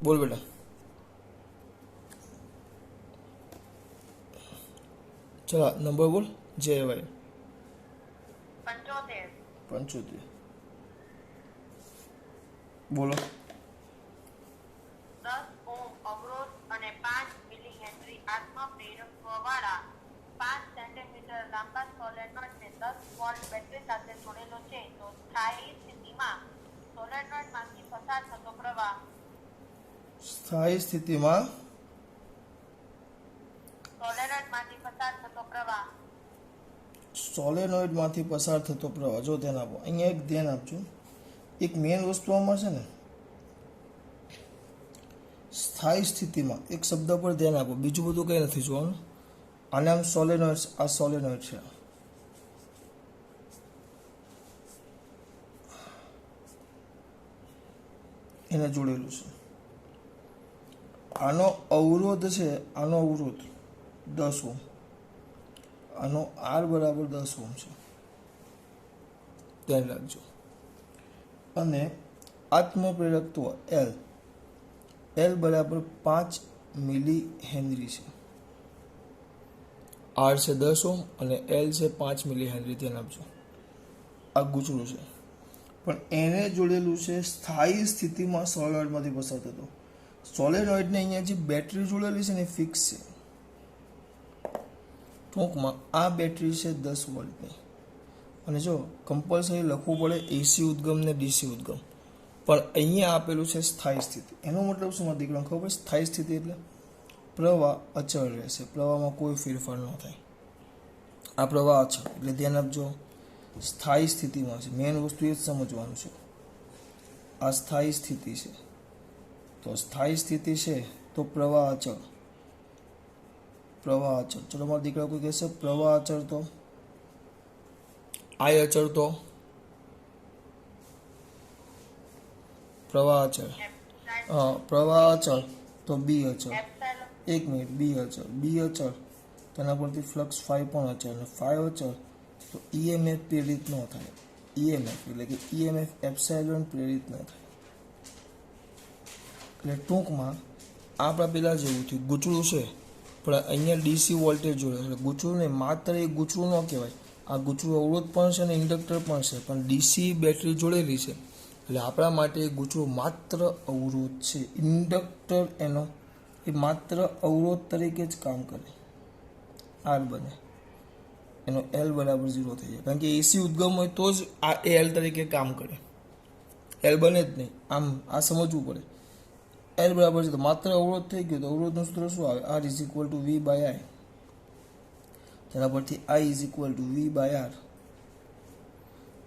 बोल बेटा। चला नंबर बोल। जे वाय 75 बोलो। 10 ઓમ અવરોધ અને 5 મિલી હેનરી આત્મપ્રેરકત્વ વાળા 5 સેન્ટીમીટર લાંબા સોલેનોઇડને 10 વોલ્ટ બેટરી સાથે જોડેલો છે તો સ્થાયી સ્થિતિમાં સોલેનોઇડમાંથી પસાર થતો પ્રવાહ સ્થાયી સ્થિતિમાં સોલેનોઇડમાંથી પસાર થતો પ્રવાહ જો ધ્યાન આપો અહીંયા એક ધ્યાન આપજો એક મેઇન વસ્તુ આમાં છે ને સ્થાયી સ્થિતિમાં એક શબ્દ પર ધ્યાન આપો બીજું બધું કંઈ નથી જોવાનું આને આમ સોલેનોઇડ આ સોલેનોઇડ છે એને જોડેલું છે આનો અવરોધ છે આનો અવરોધ 10 ઓમ આનો આર બરાબર 10 ઓમ છે ધ્યાન રાખજો અને આત્મપ્રેરકત્વ એલ બરાબર 5 મિલી હેનરી છે આર છે 10 ઓમ અને એલ છે 5 મિલી હેનરી ધ્યાન આપજો આ ગૂંચળું છે પણ એને જોડેલું છે સ્થાયી સ્થિતિમાં સોલેનોઇડમાંથી પસાર થતો સોલેનોઇડને અહીંયા જે બેટરી જોડેલી છે ને ફિક્સ છે ટૂંકમાં આ બેટરી છે 10 વોલ્ટની અને જો કમ્પલસરી લખવું પડે એસી ઉદ્ગમ ને ડીસી ઉદ્ગમ પણ અહીંયા આપેલું છે સ્થાયી સ્થિતિ એનો મતલબ શું મારા દીકરાને ખબર પડે સ્થાયી સ્થિતિ એટલે પ્રવાહ અચળ રહેશે પ્રવાહમાં કોઈ ફેરફાર ન થાય આ પ્રવાહ અચળ એટલે ધ્યાન આપજો સ્થાયી સ્થિતિમાં છે મેઇન વસ્તુ એ જ સમજવાનું છે આ સ્થાયી સ્થિતિ છે તો સ્થાયી સ્થિતિ છે તો પ્રવાહ અચળ ચલો મારા દીકરા કોઈ કહેશે પ્રવાહ અચળ તો આય અચળ તો પ્રવાહ અચળ પ્રવાહ અચળ તો બી અચળ એક મિનિટ બી અચળ તેના પરથી ફ્લક્સ ફાઈ પણ અચળ અને ફાઈ અચળ તો ઈએમએફ પ્રેરિત ન થાય ઈએમએફ એટલે કે ઈએમએફ એપ્સાઇલોન પ્રેરિત ન થાય એટલે ટૂંકમાં આપણા પેલા જેવું થયું ગૂંચળું છે પણ અહીંયા ડીસી વોલ્ટેજ જોડે એટલે ગૂંચળું ને માત્ર એ ગૂંચળું ન કહેવાય આ ગૂંચળું અવરોધ પણ છે અને ઇન્ડક્ટર પણ છે પણ ડીસી બેટરી જોડેલી છે એટલે આપણા માટે એ ગૂંચળું માત્ર અવરોધ છે ઇન્ડક્ટર એનો એ માત્ર અવરોધ તરીકે જ કામ કરે આર બને એનો એલ બરાબર 0 થઈ જાય કારણ કે એસી ઉદ્ગમ હોય તો જ આ એલ તરીકે કામ કરે એલ બને જ નહીં આમ આ સમજવું પડે એલ બરાબર છે તો માત્ર અવરોધ થઈ ગયો તો અવરોધનું સૂત્ર શું આવે R is equal to V by I તેના પરથી I is equal to V by R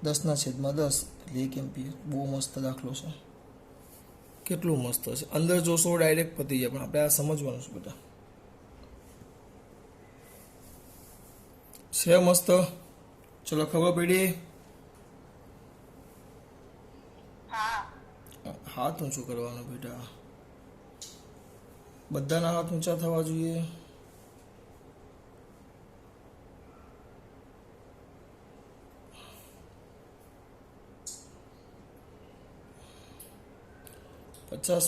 10/10 એટલે 1 એમ્પિયર બહુ મસ્ત દાખલો છે કેટલું મસ્ત છે અંદર જોશો ડાયરેક્ટ પતી જાય પણ આપણે આ સમજવાનું છે બેટા છે મસ્ત ચલો ખબર પડી હાથ ઊંચું કરવાનો બેટા બધાના હાથ ઊંચા થવા જોઈએ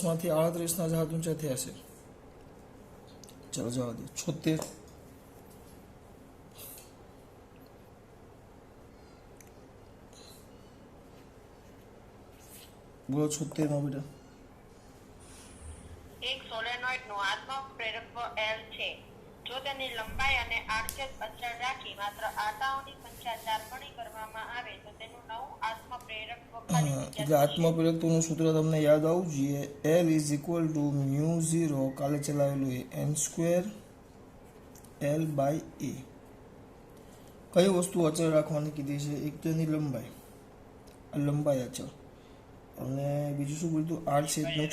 માંથી 38 ના હાથ ઊંચા થયા છે ચલો જવા દે 76 બોલો 76 માં બેટા એક સોલેનોઇડનું આત્મપ્રેરકત્વ L છે જો તેની લંબાઈ અને આડછેદ અચળ રાખી માત્ર આટાઓની સંખ્યા 4 ગણી કરવામાં આવે તો તેનું નવું આત્મપ્રેરકત્વ એટલે આત્મપ્રેરકત્વનું સૂત્ર તમને યાદ આવવું જોઈએ L is equal to mu 0 કાલે ચલાવેલું એ n² L બાય a કઈ વસ્તુ અચળ રાખવાની કીધી છે એક તો એની લંબાઈ આ લંબાઈ અચળ અને બીજું શું બોલતું આડછેદનું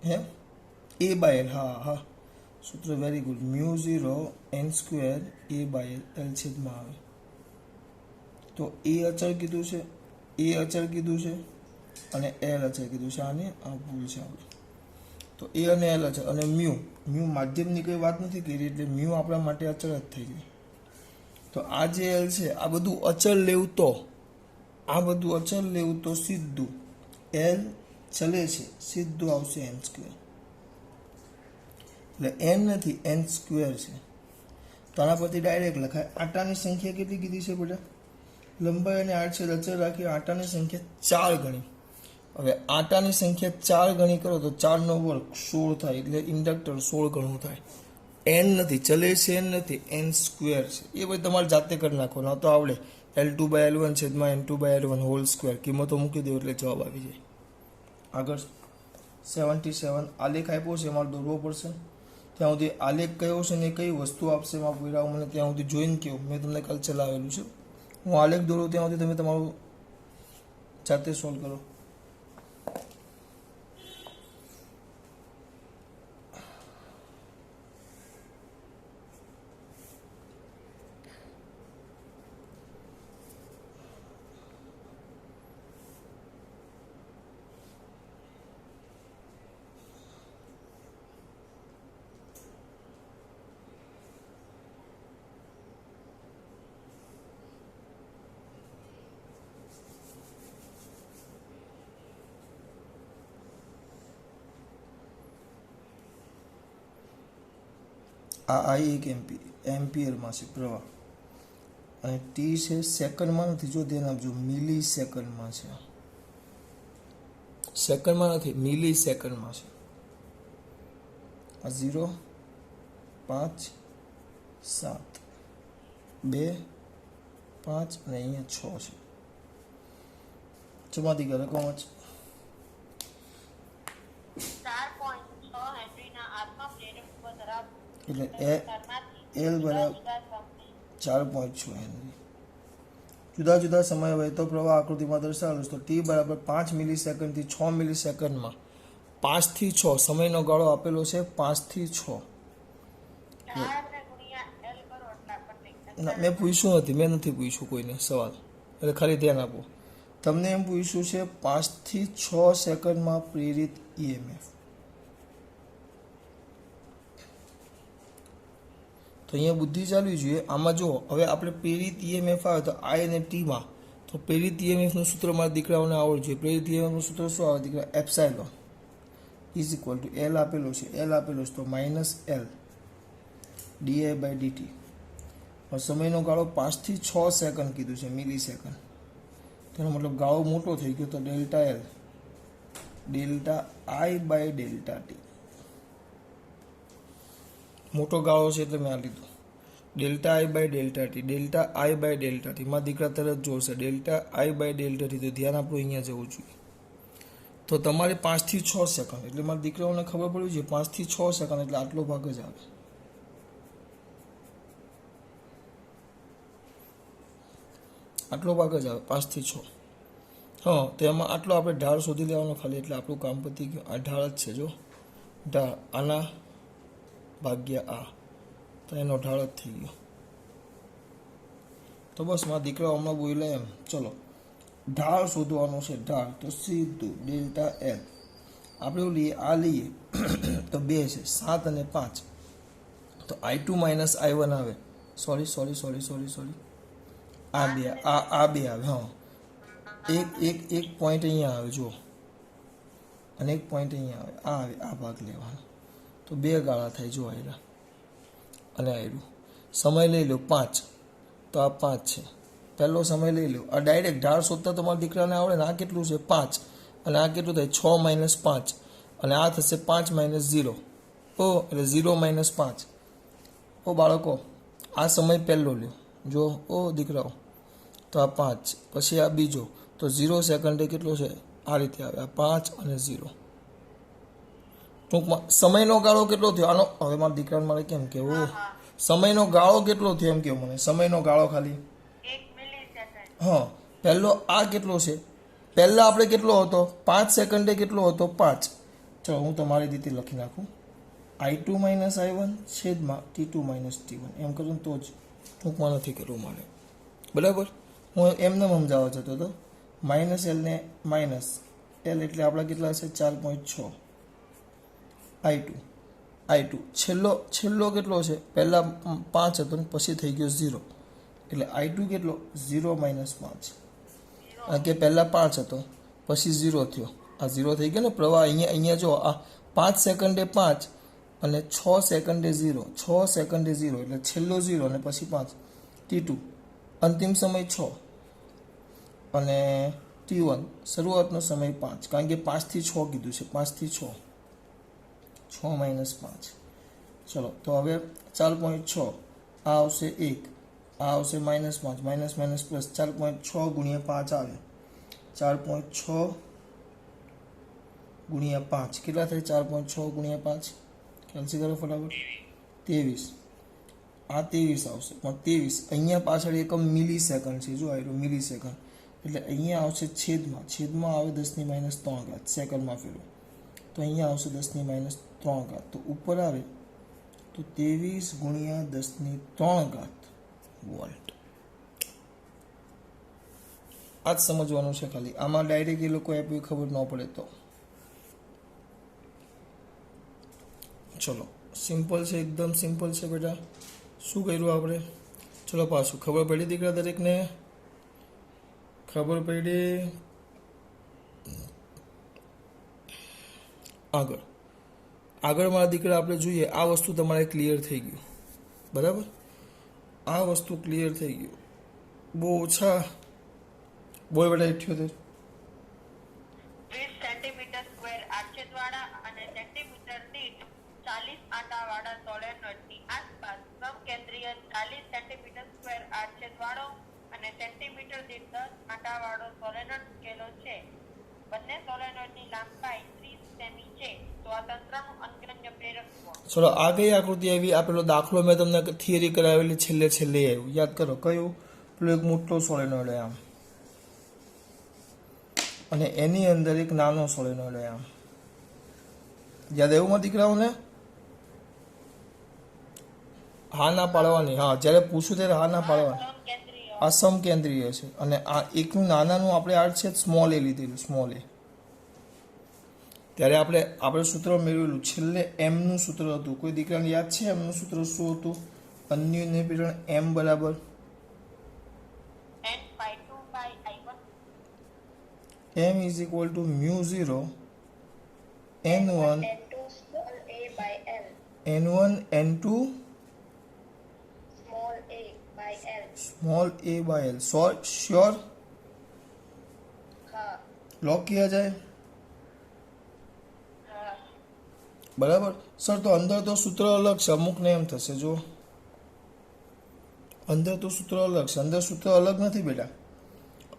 હે a બાય l હા સૂત્ર very good mu 0 n² a by l છેદમાં આવે તો a અચળ કીધું છે અને l અચળ કીધું છે આને આ ભૂલ છે આપણે તો a અને l અચળ અને મ્યુ માધ્યમની કોઈ વાત નથી કરી એટલે મ્યુ આપણા માટે અચળ જ થઈ જાય તો આ જે l છે આ બધું અચળ લેવું તો સીધું l ચલે છે સીધું આવશે n સ્ક્વેર. એટલે n નથી n સ્ક્વેર છે. તો આના પરથી ડાયરેક્ટ લખાય. આટાની સંખ્યા કેટલી કીધી છે બેટા? લંબાઈ અને આડછેદ અચળ રાખી આટાની સંખ્યા 4 ગણી. હવે આટાની સંખ્યા 4 ગણી કરો તો 4 નો વર્ગ 16 થાય. એટલે ઇન્ડક્ટર 16 ગણું થાય. n નથી, ચલે છે n નથી, n સ્ક્વેર છે. એ ભાઈ તમારે જાતે કરી નાખો, ના તો આવડે. L2/L1 છેદમાં N2/L1 હોલ સ્ક્વેર કિંમતો મૂકી દો એટલે જવાબ આવી જાય. આગળ 77 આલેખ આપ્યો છે, એમાં દોરવો પડશે. ત્યાં સુધી આલેખ કયો છે ને કઈ વસ્તુ આપશે એમાં પૂરા મને ત્યાં સુધી જોઈને કેવું. મેં તમને કાલ ચલાવેલું છે. હું આલેખ દોરું ત્યાં સુધી તમે તમારું જાતે સોલ્વ કરો. આ I એક એમ્પિયરમાં છે પ્રવાહ, અને ટી છે સેકન્ડમાં નથી. જો ધ્યાન આપજો, મિલી સેકન્ડમાં છે. સેકન્ડમાં નથી, મિલી સેકન્ડમાં છે. આ 0, 5, 7, 2, 5 અને અહીંયા 6 છે. જમાતી ગયા રકમ જ 4.6 હેનરીના આત્મા પ્રેરકત્વ ધરાવતું એટલે વિસ્તારમાંથી L બરાબર જુદા સમયે 4.6 હેનરી. જુદા જુદા સમયે વહેતો પ્રવાહ આકૃતિમાં દર્શાવેલો છે. તો ટી બરાબર 5 મિલીસેકન્ડથી 6 મિલીસેકન્ડમાં 5 થી 6 સમયનો ગાળો આપેલો છે. 5 થી 6 4 ગુણ્યા L કરો એટલે આપણને ના, મેં પૂછ્યું નથી, મેં નથી પૂછ્યું કોઈને સવાલ, એટલે ખાલી ધ્યાન આપો. તમને એમ પૂછ્યું છે 5 થી 6 સેકન્ડમાં પ્રેરિત EMF. તો અહીંયા બુદ્ધિ ચાલવી જોઈએ. આમાં જો હવે આપણે પ્રેરિત EMF આવે તો I અને Tમાં, તો પ્રેરિત EMF નું સૂત્ર મારા દીકરાઓને આવડવું જોઈએ. પ્રેરિત EMF નું સૂત્ર શું આવે દીકરા? Epsilon is equal two L આપેલો છે, L આપેલો છે તો માઇનસ L di/dt. સમયનો ગાળો 5 થી 6 સેકન્ડ કીધું છે, મિલી સેકન્ડ. તેનો મતલબ ગાળો મોટો થઈ ગયો તો ડેલ્ટા L ડેલ્ટા I/ડેલ્ટા T. મોટો ગાળો છે એટલે મેં આ લીધું ડેલ્ટા I/ડેલ્ટા T. ડેલ્ટા I/ડેલ્ટા T માં દીકરા તરત જોડશે ડેલ્ટા I/ડેલ્ટા T. તો ધ્યાન આપણું અહીંયા જવું જોઈએ. તો તમારે 5 થી 6 સેકન્ડ એટલે મારા દીકરાઓને ખબર પડવી જોઈએ 5 થી 6 સેકન્ડ એટલે આટલો ભાગ જ આવે. આટલો ભાગ જ આવે 5 થી 6. હા, તો એમાં આટલો આપણે ઢાળ શોધી લેવાનો ખાલી, એટલે આપણું કામ પતી ગયું. આ ઢાળ જ છે, જો ઢાળ આના ભાગ્યા આ, તો એનો ઢાળ જ થઈ ગયો. તો બસ મારા દીકરા હમણાં બોલ્યા એમ. ચલો ઢાળ શોધવાનો છે. ઢાળ તો સીધું ડેલ્ટા L આપણે લઈએ, આ લઈએ તો 2 છે, 7 અને 5 તો I2 માઇનસ I1 આવે. સોરી આ બે આવે. હા, એક પોઈન્ટ અહીંયા આવે જો, અને એક પોઈન્ટ અહીંયા આવે. આ ભાગ લેવાનો તો 2 ગાળા થાય. જો આયરા અને આયરું. સમય લઈ લો 5, તો આ 5 છે. પહેલો સમય લઈ લો. આ ડાયરેક્ટ ઢાળ શોધતા તમારા દીકરાને આવડે ને. આ કેટલું છે? 5, અને આ કેટલું થાય? 6 માઇનસ 5, અને આ થશે 5 માઇનસ 0. એટલે 0 માઇનસ 5. બાળકો આ સમય પહેલો લ્યો. જો દીકરાઓ, તો આ 5, પછી આ બીજો, તો 0 સેકન્ડે કેટલો છે? આ રીતે આવે. આ 5 અને 0. ટૂંકમાં સમયનો ગાળો કેટલો થયો આનો? હવે મારા દીકરાને મારે કેમ કેવું? સમયનો ગાળો કેટલો થયો એમ કેવું મને. સમયનો ગાળો ખાલી 1 મિલીસેકન્ડ. હા, પહેલો આ કેટલો છે? પહેલા આપણે કેટલો હતો? 5 સેકન્ડે કેટલો હતો? 5. ચલો હું તમારી રીતે લખી નાખું. I2 માઇનસ I1 છેદમાં T2 માઇનસ T1 એમ કરું તો જ. ટૂંકમાં નથી કરવું મારે, બરાબર. હું એમને સમજાવવા જતો હતો. માઇનસ L ને માઇનસ L એટલે આપણા કેટલા છે? 4.6. I2 છેલ્લો કેટલો છે? પહેલા 5 હતો ને પછી થઈ ગયો 0, એટલે I2 કેટલો? 0 માઇનસ 5. કારણ કે પહેલા 5 હતો પછી 0 થયો, આ 0 થઈ ગયો ને પ્રવાહ. અહીંયા જો આ 5 સેકન્ડે 5 અને 6 સેકન્ડે 0, 6 સેકન્ડે 0 એટલે છેલ્લો 0 અને પછી 5. T2 અંતિમ સમય 6 અને T1 શરૂઆતનો સમય 5, કારણ કે 5 થી 6 કીધું છે. 5 થી 6, 6 માઇનસ 5. ચલો તો હવે 4.6 આ આવશે 1, આ આવશે -5, માઇનસ માઇનસ પ્લસ. 4.6 ગુણ્યા 5 આવે 4.6 ગુણ્યા 5 કેટલા થાય? 4.6 ગુણ્યા 5 કેલ્સી કરો ફટાફટ. 23. આ 23 આવશે, પણ 23 અહીંયા પાછળ એકમ મિલી સેકન્ડ છે. જો આવ્યું મિલી સેકન્ડ એટલે અહીંયા આવશે છેદમાં આવે 10⁻³ સેકન્ડમાં ફેરવો તો અહીંયા આવશે 10⁻³ તો ઉપર આવે તો 23 ગુણ્યા 10⁻³ વોલ્ટ. આ જ સમજવાનું છે ખાલી. આમાં ડાયરેક્ટ એ લોકો આપ્યું ખબર ન પડે તો. ચલો સિમ્પલ છે, એકદમ સિમ્પલ છે બેટા. શું કર્યું આપણે? ચલો પાછું ખબર પડી દીકરા? દરેકને ખબર પડી? આગળ મારા દીકરા આપણે જોઈએ. આ વસ્તુ તમારે ક્લિયર થઈ ગયું, બરાબર? આ વસ્તુ ક્લિયર થઈ ગયું. બહુ ઓછા બોલ બેટા. 78 20 સેન્ટીમીટર સ્ક્વેર આડછેદવાળા અને સેન્ટીમીટર દીઠ 40 આંટાવાળા સોલેનોઇડની આસપાસ સમકેન્દ્રીય 40 સેન્ટીમીટર સ્ક્વેર આડછેદવાળો અને સેન્ટીમીટર દીઠ 10 આંટાવાળો સોલેનોઇડ મૂકેલો છે. બંને સોલેનોઇડની લંબાઈ 30 સેમી છે. તો આ તંત્રનું અન્યોન્ય પ્રેરકત્વ. ચલો આ કઈ આકૃતિ આવી? આ પેલો દાખલો મેં તમને થિયરી કરાવેલી છેલ્લે આવ્યું, યાદ કરો. કયું? પેલો એક મોટો સોલેનોઇડ આમ અને એની અંદર એક નાનો સોલેનોઇડ આમ. યાદ આવ્યું મારા દીકરાઓને? હા ના પાડવાની. હા, જ્યારે પૂછું ત્યારે હા ના પાડવાની. સમકેન્દ્રીય આ સમકેન્દ્રીય છે અને આ એકનું નાનાનું આપણે આડછેદ સ્મોલ એ લીધેલું, સ્મોલ એ. ત્યારે આપણે સૂત્ર મેળવેલું છેલ્લે m નું સૂત્ર હતું. કોઈ દીકરાને યાદ છે m નું સૂત્ર શું હતું? અન્યોન્ય પ્રેરણ m બરાબર m is equal to μ0 n1 n1 n2 small a by l. Sure? Lock किया जाए, बराबर सर? तो अंदर तो सूत्र अलग છે, અમુક ને એમ થશે જો અંદર તો સૂત્ર અલગ છે. અંદર સૂત્ર અલગ નથી બેટા.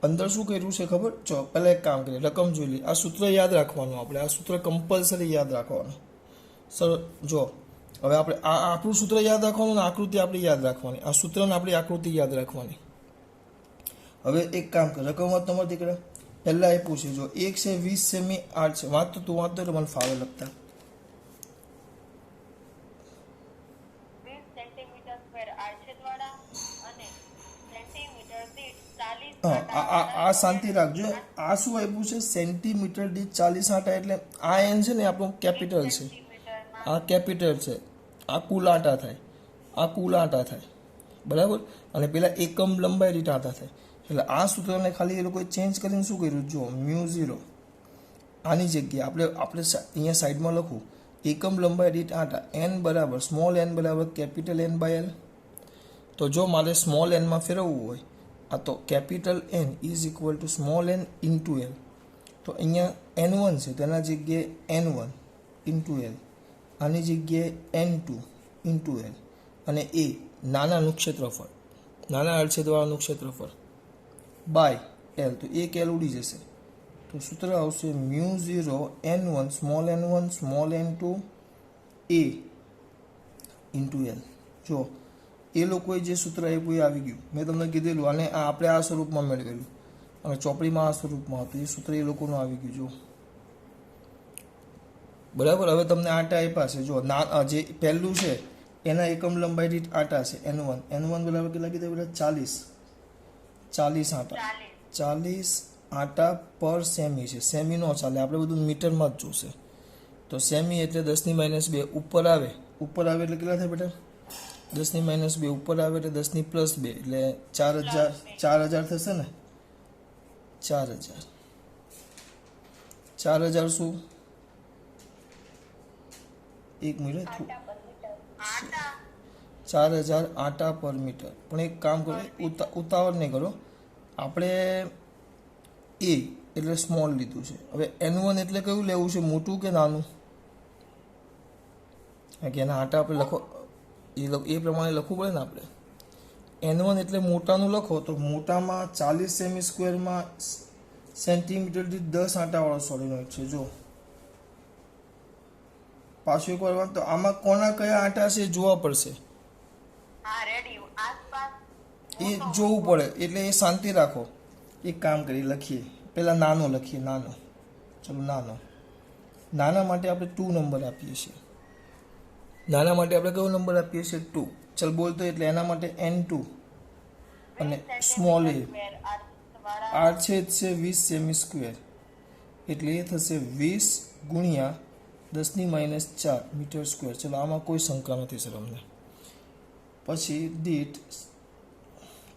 અંદર શું કર્યું છે ખબર? જો પહેલા એક કામ કરીએ, રકમ જોઈ લઈએ. આ સૂત્ર યાદ રાખવાનું. આપણે આ સૂત્ર કમ્પલસરી યાદ રાખવાનું. સર જો હવે આપણે આ આપણું સૂત્ર યાદ રાખવાનું ને આકૃતિ આપણી યાદ રાખવાની. આ સૂત્રને આપણી આકૃતિ યાદ રાખવાની. હવે એક કામ કર, રકમ વાત તમારા દીકરા પહેલા આપ્યું છે. જો 1 છે 20 સેમી 8 છે. વાંચતો તું વાંચતો એટલે મને ફાવે લખતા. 20 સેન્ટીમીટર સ્ક્વેર આડછેદવાળા અને સેન્ટીમીટર દીઠ 40 હા, આ શાંતિ રાખજો. આ શું આપ્યું છે? સેન્ટીમીટર દીઠ 40 આંટા. એટલે આ એન છે ને આપણું કેપિટલ છે. આ કેપિટલ છે. આ કુલ આંટા થાય, આ કુલ આંટા થાય, બરાબર? અને પેલા એકમ લંબાઈ દીઠ આંટા થાય. એટલે આ સૂત્રને ખાલી એ લોકોએ ચેન્જ કરીને શું કર્યું? જો μ0 આની જગ્યાએ આપણે અહીંયા સાઈડમાં લખું એકમ લંબાઈ દીઠ આંટા n બરાબર સ્મોલ n બરાબર કેપિટલ n બાય l. તો જો મારે સ્મોલ n માં ફેરવવું હોય આ તો capital n is equal two small n into l. તો અહીંયા n1 છે તેના જગ્યાએ n1 ઇન્ટુ l, આની જગ્યાએ n2 ઇન્ટુ l અને એ નાનાનું ક્ષેત્રફળ, નાના અડછેદવાળાનું ક્ષેત્રફળ બાય l. તો એક l ઉડી જશે. તો સૂત્ર આવશે μ0 n1 small n2 a into l. જો એ લોકોએ જે સૂત્ર આપ્યું એ આવી ગયું. મેં તમને કીધેલું અને આપણે આ સ્વરૂપમાં મેળવેલું અને ચોપડીમાં આ સ્વરૂપમાં હતું. એ સૂત્ર એ લોકોનું આવી ગયું. જો બરાબર. હવે તમને આંટા આપ્યા છે. જો જે પહેલું છે એના એકમ લંબાઈ દીઠ આંટા છે n1 બરાબર કેટલા કીધા બેટા? 40 આંટા. 40 આંટા પર સેમી છે. સેમી નો ચાલે, આપણે બધું મીટરમાં જ જોશે. તો સેમી એટલે 10⁻2 ઉપર આવે. ઉપર આવે એટલે કેટલા થાય બેટા? 10⁻2 ઉપર આવે એટલે 10+2 એટલે 4000 થશે ને? 4000 4000 શું? એક મિનિટ, આટા 4000 આટા પર મીટર. પણ એક કામ કરો, ઉતાવળ નહીં કરો. આપણે એ એટલે સ્મોલ લીધું છે. હવે N1 એટલે કયું લેવું છે, મોટું કે નાનું? કારણ કે એના આટા આપણે લખો એ પ્રમાણે લખવું પડે ને આપણે. N1 એટલે મોટાનું લખો તો મોટામાં 40 સેમી સ્ક્વેરમાં સેન્ટીમીટર દીઠ 10 આંટાવાળો સોલિનોઇડ છે. જો પાછું એકવાર વાત, તો આમાં કોના કયા આંટા છે જોવા પડશે, હા રેડી આસપાસ એ જોવું પડે. એટલે એ શાંતિ રાખો. એક કામ કરી લખીએ, પહેલાં નાનો લખીએ. નાનો, ચલો નાના માટે આપણે 2 નંબર આપીએ છીએ. નાના માટે આપણે કયો નંબર આપીએ છીએ? 2. ચલ બોલતો, એટલે એના માટે N2 અને સ્મોલ એ આર છે 20 સેમી સ્ક્વેર, એટલે એ થશે 20 ગુણ્યા 10⁻⁴ મીટર સ્ક્વેર. ચલો આમાં કોઈ શંકા નથી સર અમને. પછી દીઠ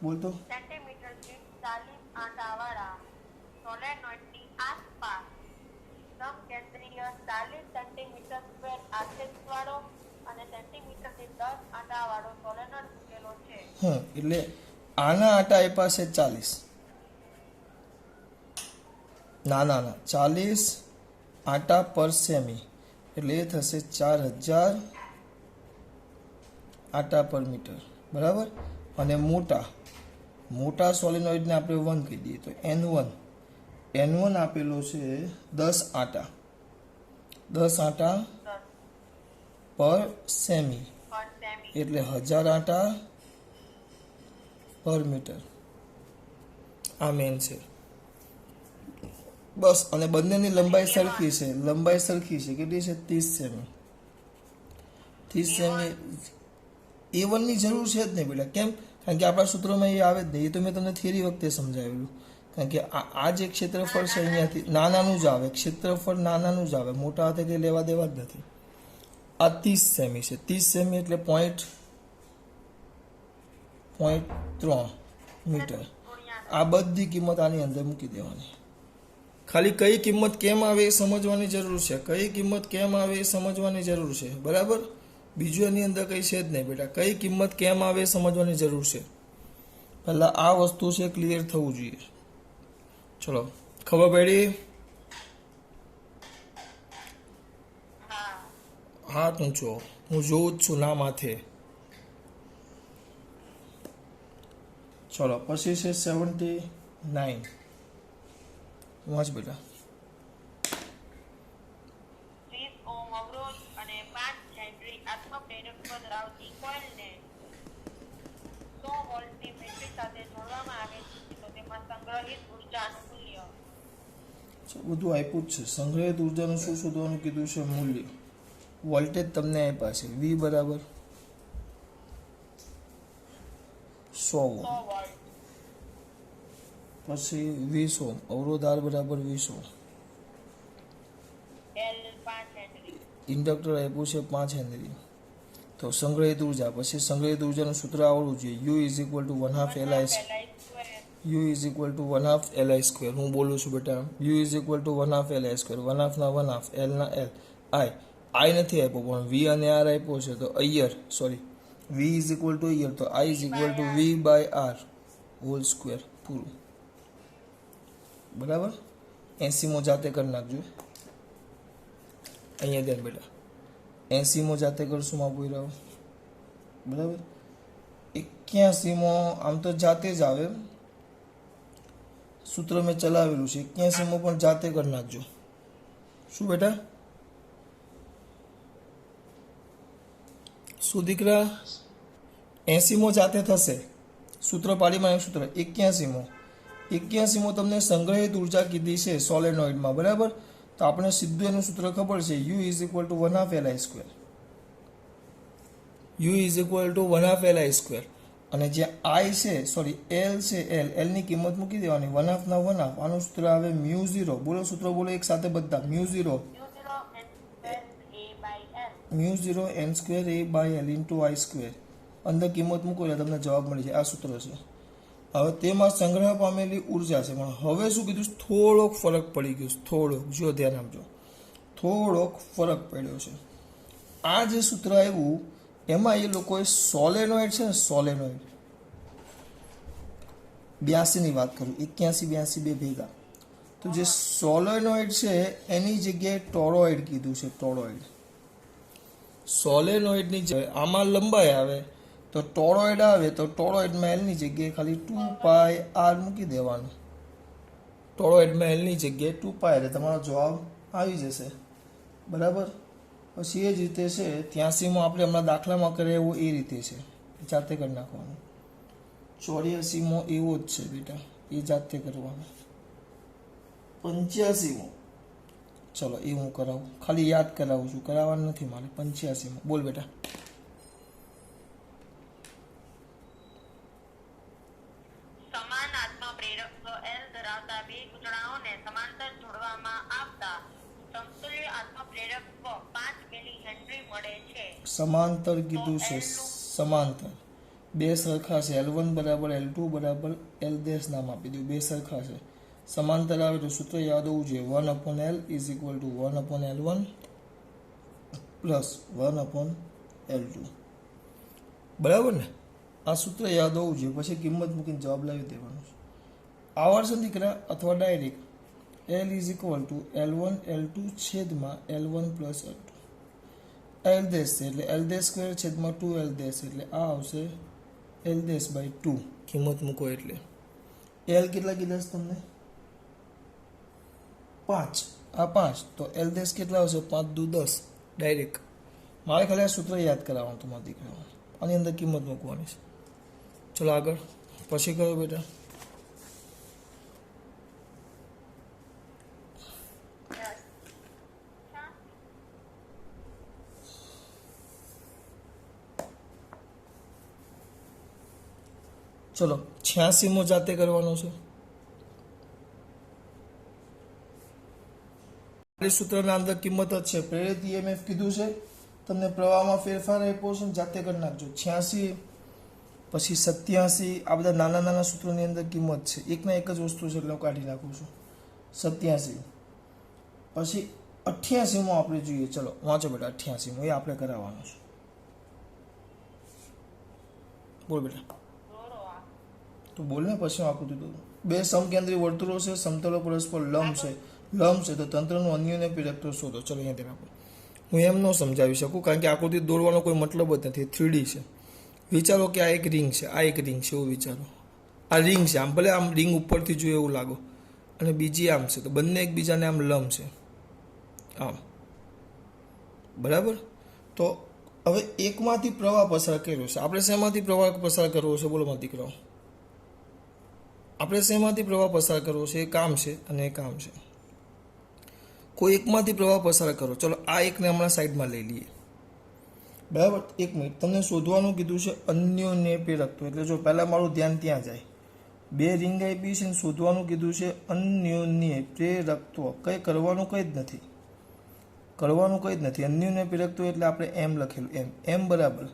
બોલતો સેન્ટીમીટર દીઠ 40 આંટાવાળા સોલેનોઇડની આસપાસ સમકેન્દ્રીય 40 સેન્ટીમીટર સ્ક્વેર આછેદવાળો અને સેન્ટીમીટર દીઠ 10 આંટાવાળો સોલેનોઇડ મૂકેલો છે. એટલે આના આટા આપ્યા છે 40, નાના 40 આટા પર સેમી, એટલે એ થશે 4000 આટા પર મીટર, બરાબર. અને મોટા સોલિનોઇડને આપણે 1 કહી દઈએ તો N1 આપેલો છે 10 આટા, 10 આટા પર સેમી, એટલે 1000 આટા પર મીટર. આ મેન છે બસ. અને બંનેની લંબાઈ સરખી છે. કેટલી છે? 30 સેમી. 30 સેમી. A1 ની જરૂર છે જ નહીં બેટા. કેમ? કારણ કે આપણા સૂત્રમાં એ આવે જ નહીં. એ તો મેં તમને થિયરી વખતે સમજાવેલું. કારણ કે આ જે ક્ષેત્રફળ છે અહીંયાથી નાનાનું જ આવે, ક્ષેત્રફળ નાનાનું જ આવે, મોટા હાથે કંઈ લેવા દેવા જ નથી. આ 30 સેમી છે. 30 સેમી એટલે 0.3 મીટર. આ બધી કિંમત આની અંદર મૂકી દેવાની. ખાલી કઈ કિંમત કેમ આવે એ સમજવાની જરૂર છે. બરાબર. બીજું એની અંદર કંઈ છે જ નહીં બેટા. કઈ કિંમત કેમ આવે એ સમજવાની જરૂર છે. પહેલાં આ વસ્તુ છે ક્લિયર થવું જોઈએ. ચલો, ખબર પડી? હાથ ઊંચો, હું જોઉં જ છું ના માથે. ચલો, પછી છે 79. વાંચ બેટા. 30 ઓહ્મ અવરોધ અને 5 હેનરી આત્મપ્રેરકત્વ ધરાવતી કોઇલને 100 વોલ્ટની બેટરી સાથે જોડવામાં આવે છે તો તેમાં સંગ્રહિત ઉર્જાનું મૂલ્ય. બધું આપ્યું જ છે. સંગ્રહિત ઉર્જાનું શું શોધવાનું કીધું છે? મૂલ્ય. વોલ્ટેજ તમને આપ્યા છે V બરાબર 100 ઓહ્મ, પછી 20 ઓહ્મ અવરોધ R બરાબર 20 ઓહ્મ, L 5 હેનરી, ઇન્ડક્ટર આપ્યું છે 5 હેનરી. તો સંગ્રહિત ઉર્જા, પછી સંગ્રહિત ઉર્જાનું સૂત્ર આવડવું જોઈએ. U = 1/2 Li². હું બોલું છું બેટા. U = 1/2 Li². 1/2 ના 1/2, L ના L, I નથી આપ્યો પણ V અને R આપ્યો છે. તો V = અય્યર, તો I = V/R હોલ સ્ક્વેર પૂરું. બરાબર. 80 જાતે કરી નાખજો. અહીંયા ધ્યાન બેટા. 80 જાતે કરશું માં પૂરા. બરાબર. 81 આમ તો જાતે જ આવે, સૂત્ર મેં ચલાવેલું છે. 81 પણ જાતે કરી નાખજો. શું બેટા? શું દીકરા? 80 જાતે થશે. સૂત્ર પાડીમાં સૂત્ર 81 તમને સંગ્રહિત ઉર્જા કીધી છે સોલેનોઇડમાં, બરાબર. તો આપણે સીધું એનું સૂત્ર ખબર છે. U = 1/2 Li². અને જે I છે L છે, L ની કિંમત મૂકી દેવાની 1/2 ના 1/2. આનું સૂત્ર આવે μ0. બોલો સૂત્ર બોલો એક સાથે બધા. μ0 n²a/l × I². અંદર કિંમત મૂકો એટલે તમને જવાબ મળી જાય. આ સૂત્ર છે. હવે તેમાં સંગ્રહ પામેલી ઉર્જા છે, પણ હવે શું કીધું? થોડોક ફરક પડી ગયો છે, થોડોક. જો ધ્યાન આપજો, થોડોક ફરક પડ્યો છે. આ જે સૂત્ર આવ્યું એમાં એ લોકોએ સોલેનોઇડ છે ને, સોલેનોઇડ 82 ની વાત કરું, 81 82 બે ભેગા, તો જે સોલેનોઇડ છે એની જગ્યાએ ટોરોઇડ કીધું છે. ટોરોઇડ સોલેનોઇડની જગ્યાએ આમાં લંબાઈ આવે તો ટોરોઇડ આવે, તો ટોરોઇડમાં એલની જગ્યાએ ખાલી 2πr મૂકી દેવાનું. ટોરોઇડમાં એલની જગ્યાએ 2π એટલે તમારો જવાબ આવી જશે. બરાબર. પછી એ જ રીતે છે 83માં આપણે હમણાં દાખલામાં કરે એવું એ રીતે છે, જાતે કરી નાખવાનું. 84માં એવો જ છે બેટા, એ જાતે કરવાનું. 85માં ચલો એ હું કરાવું, ખાલી યાદ કરાવું છું, કરાવવાનું નથી મારે. 85માં બોલ બેટા. સમાન આત્મા પ્રેરકત્વ L ધરાવતા બે ગૂંચળાઓને સમાંતર જોડવામાં આવતા સમતુલ્ય આત્મા પ્રેરકત્વ 5 મિલી હેનરી મળે છે. સમાંતર કીધું છે, સમાંતર બે સરખા છે. L1 બરાબર L2 બરાબર L ડેશ નામ આપી દઉં, બે સરખા છે. સમાંતર આવે તો સૂત્ર યાદ હોવું જોઈએ, 1/L is equal two 1/L1 plus 1/L2. બરાબર ને? આ સૂત્ર યાદ હોવું જોઈએ. પછી કિંમત મૂકીને જવાબ લાવી દેવાનો છે. આવડશે દીકરા? અથવા direct L is equal two L1 L2 છેદમાં L1 plus L2. L dash છે એટલે L ડેશ સ્ક્વેર છેદમાં 2L ડેશ, એટલે આ આવશે L ડેશ બાય 2. કિંમત મૂકો એટલે L કેટલા કીધા છે તમને? 5. આ 5 તો L ડેશ કેટલા આવશે? 5 દુ 10. ડાયરેક્ટ મારે ખાલી આ સૂત્ર યાદ કરાવવાનું તમારા દીકરાઓ, આની અંદર કિંમત મૂકવાની છે. ચલો આગળ પછી કરો બેટા. ચલો 86મો જાતે કરવાનો છે. સૂત્રના અંદર કિંમત જ છે. પ્રેરિત EMF કીધું છે, તમને પ્રવાહમાં ફેરફાર આપ્યો છે, જાતે કરી નાખજો. 86 પછી 87, આ બધા નાના નાના સૂત્રોની અંદર કિંમત છે. એકના એક જ વસ્તુ છે એટલે હું કાઢી નાખું છું. 87 પછી 88માં આપણે જોઈએ. ચલો વાંચો બેટા 88માં, એ આપણે કરાવવાનું છે. બોલ બેટા. તો બોલ ને, પછી આકૃતિ દોરો. બે સમકેન્દ્રી વર્તુળો છે, સમતલો પરસ્પર લંબ છે. લંબ છે તો તંત્રનું અન્યોન્ય પ્રેરકત્વ શોધો. ચલો અહીંયા ધ્યાન આપો. હું એમ ન સમજાવી શકું કારણ કે આકૃતિ દોરવાનો કોઈ મતલબ જ નથી. 3D છે. વિચારો કે આ એક રિંગ છે, આ એક રિંગ છે એવું વિચારો. આ રિંગ છે, આમ ભલે આમ રિંગ ઉપરથી જોઈએ એવું લાગો, અને બીજી આમ છે, તો બંને એકબીજાને આમ લંબ છે આમ. બરાબર. તો હવે એકમાંથી પ્રવાહ પસાર કર્યો છે. આપણે શેમાંથી પ્રવાહ પસાર કરવો છે? બોલો મારા દીકરાઓ. આપણે શેમાંથી પ્રવાહ પસાર કરવો છે? એ કામ છે અને એ કામ છે. કોઈ એકમાંથી પ્રવાહ પસાર કરો. ચલો આ એકને હમણાં સાઈડમાં લઈ લઈએ. બરાબર. એક મિનિટ, તમને શોધવાનું કીધું છે અન્યોન્ય પ્રેરકત્વ. એટલે જો પહેલાં મારું ધ્યાન ત્યાં જાય. બે રિંગ આપી છે, શોધવાનું કીધું છે અન્યોન્ય પ્રેરકત્વ. કંઈ કરવાનું કંઈ જ નથી, કરવાનું કંઈ જ નથી. અન્યોન્ય પ્રેરકત્વ એટલે આપણે એમ લખેલું, એમ બરાબર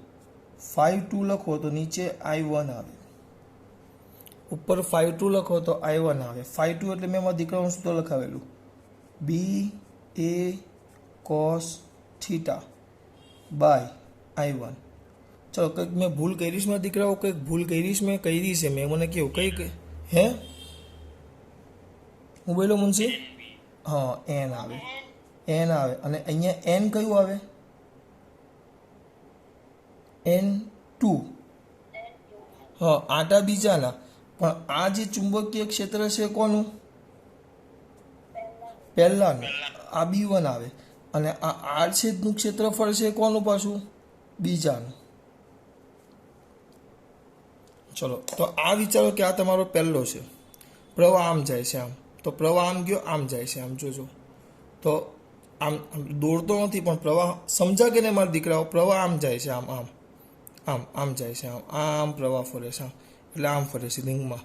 5 લખો તો નીચે I1 આવે, ઉપર 5 લખો તો I1 આવે. 5 એટલે મેં મારા દીકરાનું સૂત્ર લખાવેલું, BA cos θ બાય I1. ચલો કંઈક મેં ભૂલ કરીશ મારા દીકરાઓ, કંઈક ભૂલ કરીશ મેં, કરી છે મેં, મને કેવું કંઈક હે? હું બોલો મુનશી? હા, N આવે, N આવે. અને અહીંયા N કયું આવે? N2. હા, આટા બીજાના. પણ આ જે ચુંબકીય ક્ષેત્ર છે કોનું? પહેલાનું. આ B1 આવે. અને આ R છેદનું ક્ષેત્રફળ છે કોનું પાછું? બીજાનું. ચલો તો આ વિચારો કે આ તમારો પહેલો છે. પ્રવાહ આમ જાય છે આમ, તો પ્રવાહ આમ ગયો, આમ જાય છે આમ. જોજો તો આમ દોડતો નથી પણ પ્રવાહ, સમજા કે ને મારા દીકરાઓ? પ્રવાહ આમ જાય છે આમ, આમ આમ આમ જાય છે આમ, આમ પ્રવાહ ફરે છે આમ, એટલે આમ ફરે છે રિંગમાં.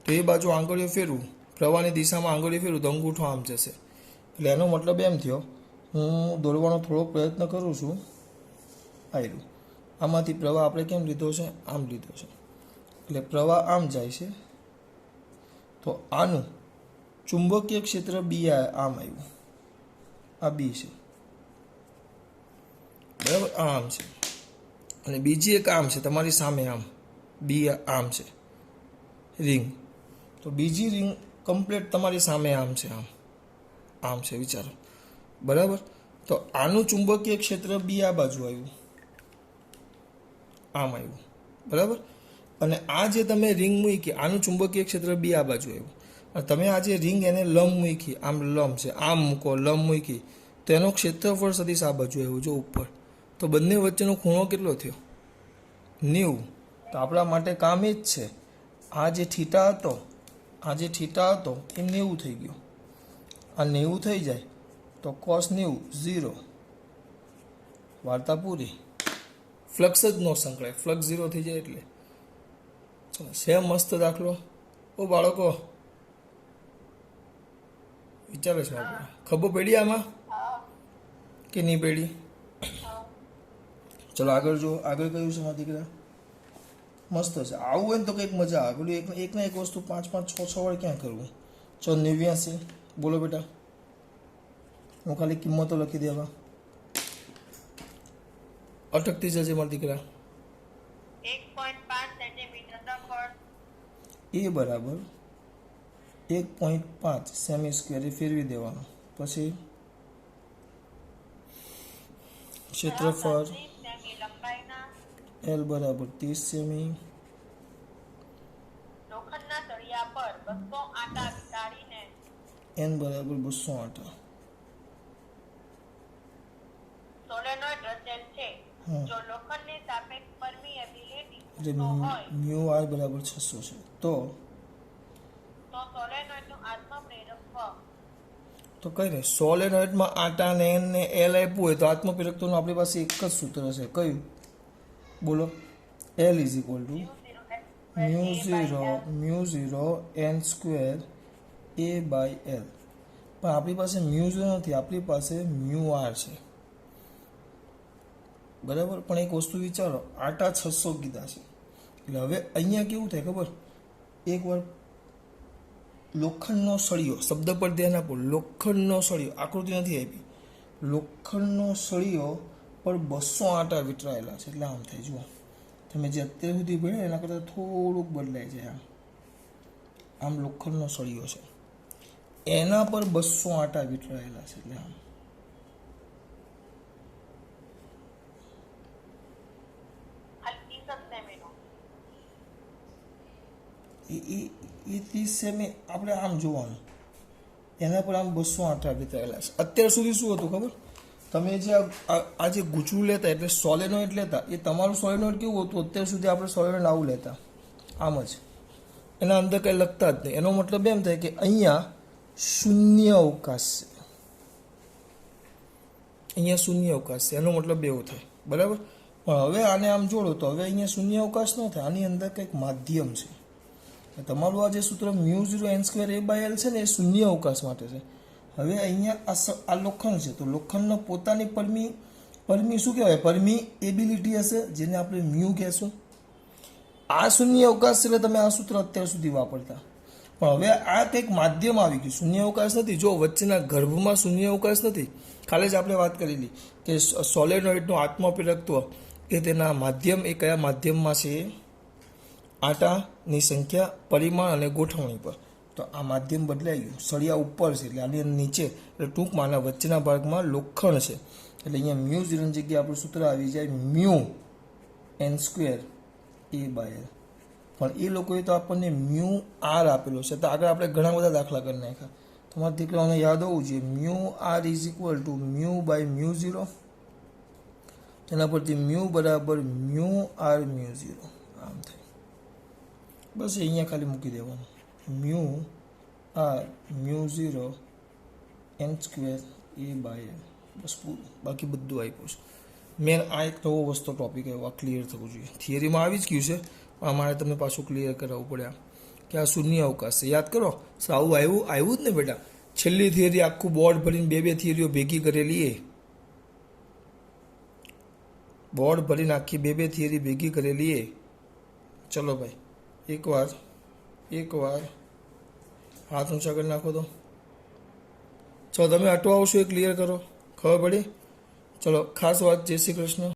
તો એ બાજુ આંગળીઓ ફેરવું, પ્રવાહની દિશામાં આંગળીઓ ફેરવું તો અંગૂઠો આમ જશે. એટલે એનો મતલબ એમ થયો, હું દોડવાનો થોડો પ્રયત્ન કરું છું. આવ્યું. આમાંથી પ્રવાહ આપણે કેમ લીધો છે? આમ લીધો છે. એટલે પ્રવાહ આમ જાય છે, તો આનું ચુંબકીય ક્ષેત્ર બી આમ આવ્યું, આ બી છે, બરાબર, આમ છે, અને બીજી એક આમ છે તમારી સામે, આમ બી આમ છે રિંગ, તો બીજી રિંગ કમ્પ્લીટ તમારી સામે આમ છે, આમ છે, વિચારો, બરાબર. તો આનું ચુંબકીય ક્ષેત્ર બી આ બાજુ આવ્યું, આમ આવ્યું, બરાબર. અને આ જે તમે રિંગ મૂકી, આનું ચુંબકીય ક્ષેત્ર બી આ બાજુ આવ્યું, અને તમે આ જે રિંગ એને લંબ મૂકી, આમ લંબ છે, આમ મૂકો લંબ મૂકી, તો એનો ક્ષેત્રફળ સદીશ આ બાજુ આવ્યું જો ઉપર, તો બંને વચ્ચેનો ખૂણો કેટલો થયો? 90. તો આપણા માટે કામ એ જ છે, આ જે થીટા હતો, આ જે થીટા હતો એ 90 થઈ ગયો, આ 90 થઈ જાય તો cos 90 0, વાર્તા પૂરી. ફ્લક્સ જ નો સંકળાય, ફ્લક્સ 0 થઈ જાય એટલે. સેમ મસ્ત દાખલો. ઓ બાળકો વિચારે છે આપણે, ખબર પડી આમાં કે નહીં પડી? ચલો આગળ જો, આગળ કયું છે મારા દીકરા? મસ્ત છે. આવું હોય ને તો કંઈક મજા આવે. પેલું એક ને એક વસ્તુ 5 5 6 6 વાર ક્યાં કરવું? ચલો 89, બોલો બેટા. હું ખાલી કિંમતો લખી દેવા, અટકતી જશે મારા દીકરા. 1.5 સેન્ટીમીટર દખલ, એ બરાબર 1.5 સેમી સ્ક્વેર એ ફેરવી દેવાનું, પછી ક્ષેત્રફળ 30 સેમી લંબાઈના એલ બરાબર 30 સેમી, લોખંડના તળિયા પર 200 આટા વીંટાળીને એન બરાબર 208. સોલેનોઇડ રચેલ છે. હા. જો લોખંડની સાપેક્ષ પરમિએબિલિટી એટલે તો હોય મ્યુ આર બરાબર 600 છે, તો સોલેનોઇડનું આત્મપ્રેરકત્વ તો કઈ નહીં, સોલેનોઇડમાં આટા ને એન ને એલ આપ્યું હોય તો આત્મપ્રેરકત્વનું આપણી પાસે એક જ સૂત્ર છે, કયું? બોલો. L is equal to mu 0 N square A by L. પણ આપણી પાસે મ્યુ 0 નથી, આપણી પાસે મ્યુ આર છે, બરાબર. પણ એક વસ્તુ વિચારો, આટા 600 કીધા છે, એટલે હવે અહીંયા કેવું થાય ખબર? એકવાર લોખંડનો સળિયો, શબ્દ પર ધ્યાન આપો, લોખંડનો સળિયો, આકૃતિ નથી આપી, લોખંડનો સળિયો પર 200 આટા વીંટળાયેલા છે, એટલે આમ થાય. જુઓ તમે જે અત્યાર સુધી ભણ્યા એના કરતાં થોડુંક બદલાય છે. આમ લોખંડનો સળિયો છે, એના પર 200 આટા વીંટળાયેલા છે, એટલે આમ. ખાલી 30 સેમીનો એ 30 સેમી આપણે આમ જોવાનું, એના પર આમ 200 આટા વીંટળાયેલા છે. અત્યાર સુધી શું હતું ખબર? તમે જે આ જે ગૂંચળું લેતા એટલે સોલેનોઇડ લેતા, એ તમારું સોલેનોઇડ કેવું હતું? અત્યાર સુધી આપણે સોલેનોઇડ આવું લેતા, આમ જ, એના અંદર કંઈ લખતા જ નહીં. એનો મતલબ એમ થાય કે અહીંયા શૂન્ય અવકાશ છે, અહીંયા શૂન્ય અવકાશ છે, એનો મતલબ એવો થાય, બરાબર. પણ હવે આને આમ જોડો તો હવે અહીંયા શૂન્ય અવકાશ ન થાય, આની અંદર કંઈક માધ્યમ છે. તમારું આ જે સૂત્ર mu 0 N square A by L છે ને, એ શૂન્ય અવકાશ માટે છે. હવે અહીંયા આ લોખંડ છે, તો લોખંડનો પોતાની પરમી શું કહેવાય? પરમી એબિલિટી હશે, જેને આપણે મ્યુ કહેશું. આ શૂન્ય અવકાશ છે એટલે તમે આ સૂત્ર અત્યાર સુધી વાપરતા, પણ હવે આ કંઈક માધ્યમ આવી ગયું. શૂન્ય અવકાશ નથી, જો વચ્ચેના ગર્ભમાં શૂન્ય અવકાશ નથી. ખાલી જ આપણે વાત કરેલી કે સોલેનોઇડનું આત્મપ્રેરકત્વ એ તેના માધ્યમ, એ કયા માધ્યમમાં છે? આટાની સંખ્યા, પરિમાણ અને ગોઠવણી પર. તો આ માધ્યમ બદલાઈ ગયું, સળિયા ઉપર છે એટલે આની નીચે, એટલે ટૂંકમાં આના વચ્ચેના ભાગમાં લોખંડ છે, એટલે અહીંયા મ્યુ 0 ની જગ્યાએ આપણું સૂત્ર આવી જાય mu N square A by L. પણ એ લોકોએ તો આપણને મ્યુ આર આપેલો છે, તો આગળ આપણે ઘણા બધા દાખલા કરી નાખ્યા. તમારા દીકરાઓને યાદ હોવું જોઈએ, mu R is equal to mu by mu 0, તેના પરથી મ્યુ બરાબર મ્યુ આર મ્યુ 0, આમ થાય. બસ અહીંયા ખાલી મૂકી દેવાનું, mu R mu 0 N square A by L, બસ પૂરું. બાકી બધું આપ્યું છે. મેન આ એક નવો વસ્તુ ટોપિક આવ્યો, આ ક્લિયર થવું જોઈએ. થિયરીમાં આવી જ ગયું છે, પણ અમારે તમને પાછું ક્લિયર કરાવવું પડે કે આ શૂન્ય અવકાશ છે. યાદ કરો, આવું આવ્યું જ ને બેટા. છેલ્લી થિયરી આખું બોર્ડ ભરીને બે થિયરીઓ ભેગી કરેલી, એ બોર્ડ ભરીને આખી બે થિયરી ભેગી કરેલી. એ ચલો ભાઈ, એકવાર હાથ ઊંચા કરી નાખો તો ચલો તમે અટવાઓ છો એ ક્લિયર કરો, ખબર પડી? ચલો ખાસ વાત, જય શ્રી કૃષ્ણ.